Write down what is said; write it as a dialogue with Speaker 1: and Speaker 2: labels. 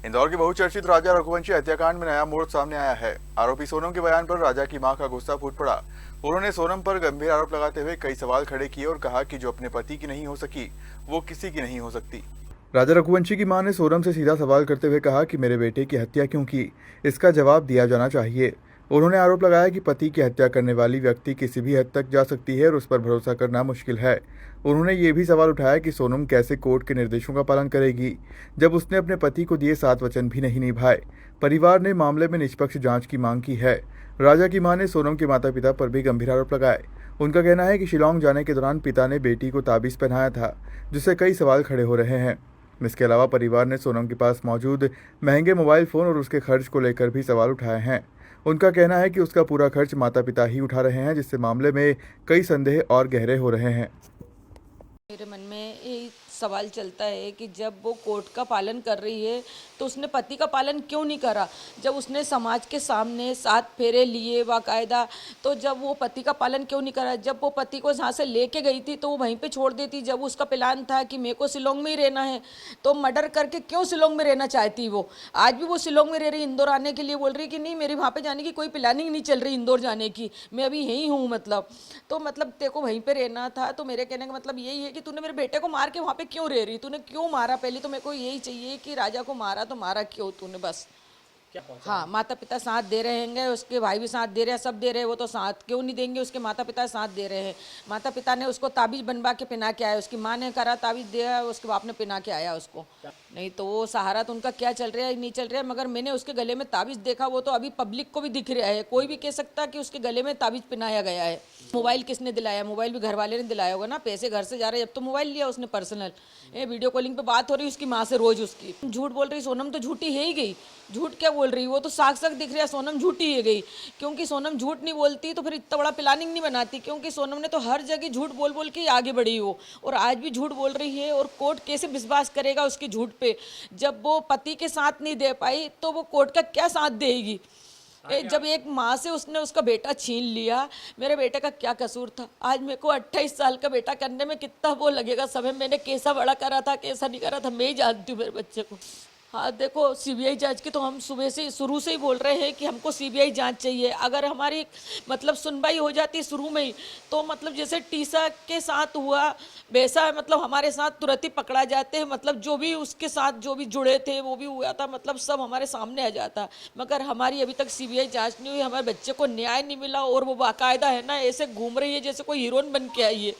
Speaker 1: इंदौर के बहुचर्चित राजा रघुवंशी हत्याकांड में नया मोड़ सामने आया है। आरोपी सोनम के बयान पर राजा की मां का गुस्सा फूट पड़ा। उन्होंने सोनम पर गंभीर आरोप लगाते हुए कई सवाल खड़े किए और कहा कि जो अपने पति की नहीं हो सकी वो किसी की नहीं हो सकती। राजा रघुवंशी की मां ने सोनम से सीधा सवाल करते हुए कहा कि मेरे बेटे की हत्या क्यों की, इसका जवाब दिया जाना चाहिए। उन्होंने आरोप लगाया कि पति की हत्या करने वाली व्यक्ति किसी भी हद तक जा सकती है और उस पर भरोसा करना मुश्किल है। उन्होंने ये भी सवाल उठाया कि सोनम कैसे कोर्ट के निर्देशों का पालन करेगी जब उसने अपने पति को दिए 7 वचन भी नहीं निभाए। परिवार ने मामले में निष्पक्ष जांच की मांग की है। राजा की मां ने सोनम के माता पिता पर भी गंभीर आरोप लगाए। उनका कहना है कि शिलांग जाने के दौरान पिता ने बेटी को ताबीज पहनाया था, जिससे कई सवाल खड़े हो रहे हैं। इसके अलावा परिवार ने सोनम के पास मौजूद महंगे मोबाइल फोन और उसके खर्च को लेकर भी सवाल उठाए हैं। उनका कहना है कि उसका पूरा खर्च माता पिता ही उठा रहे हैं, जिससे मामले में कई संदेह और गहरे हो रहे हैं।
Speaker 2: मेरे मन में यही सवाल चलता है कि जब वो कोर्ट का पालन कर रही है तो उसने पति का पालन क्यों नहीं करा। जब उसने समाज के सामने 7 फेरे लिए बाकायदा, तो जब वो पति का पालन क्यों नहीं करा। जब वो पति को जहाँ से लेके गई थी तो वो वहीं पे छोड़ देती। जब उसका प्लान था कि मेरे को शिलोंग में ही रहना है, तो मर्डर करके क्यों शिलोंग में रहना चाहती वो। आज भी वो शिलोंग में रह रही, इंदौर आने के लिए बोल रही कि नहीं मेरी वहाँ पे जाने की कोई प्लानिंग नहीं चल रही, इंदौर जाने की, मैं अभी यहीं हूँ। मतलब तेरे को वहीं पे रहना था। तो मेरे कहने का मतलब यही है कि तूने मेरे बेटे को मार के वहाँ पे क्यों रह रही, तूने क्यों मारा। पहले तो मेरे को यही चाहिए कि राजा को मारा तो मारा क्यों तूने, बस। हाँ, माता पिता साथ दे रहे हैं, उसके भाई भी साथ दे रहे हैं, सब दे रहे हैं, वो तो साथ क्यों नहीं देंगे। उसके माता पिता साथ दे रहे हैं। माता पिता ने उसको ताबीज बनवा के पहना के आया, उसकी माँ ने करा ताबीज दिया, उसके बाप ने पहना के आया उसको। नहीं तो वो सहारा तो उनका क्या चल रहा है नहीं चल रहा है, मगर मैंने उसके गले में ताबीज देखा, वो तो अभी पब्लिक को भी दिख रहा है। कोई भी कह सकता कि उसके गले में ताबीज पहनाया गया है। मोबाइल किसने दिलाया, मोबाइल भी घर वाले ने दिलाया होगा ना, पैसे घर से जा रहे हैं, अब तो मोबाइल लिया उसने पर्सनल। वीडियो कॉलिंग पे बात हो रही उसकी माँ से रोज उसकी। झूठ बोल रही सोनम तो झूठी है ही गई। झूठ क्या बोल रही, वो तो साफ साफ दिख रहा है सोनम झूठी है गई। क्योंकि सोनम झूठ नहीं बोलती तो फिर इतना बड़ा प्लानिंग नहीं बनाती। क्योंकि सोनम ने तो हर जगह झूठ बोल बोल के आगे बढ़ी हो, और आज भी झूठ बोल रही है। और कोर्ट कैसे विश्वास करेगा उसके झूठ पे। जब वो पति के साथ नहीं दे पाई तो वो कोर्ट का क्या साथ देगी। जब एक माँ से उसने उसका बेटा छीन लिया, मेरे बेटे का क्या कसूर था। आज मेरे को 28 साल का बेटा करने में कितना वो लगेगा समय, मैंने कैसा बड़ा करा था कैसा नहीं करा था मैं ही जानती हूँ मेरे बच्चे को। हाँ देखो, सीबीआई जांच की तो हम सुबह से शुरू से ही बोल रहे हैं कि हमको सीबीआई जांच चाहिए। अगर हमारी सुनवाई हो जाती शुरू में ही, तो जैसे टीसा के साथ हुआ वैसा हमारे साथ तुरंत ही पकड़ा जाते हैं। जो भी उसके साथ जो भी जुड़े थे वो भी हुआ था, सब हमारे सामने आ जाता। मगर हमारी अभी तक सीबीआई जांच नहीं हुई, हमारे बच्चे को न्याय नहीं मिला। और वो बाकायदा है ना ऐसे घूम रही है जैसे कोई हीरोइन बन के आई है।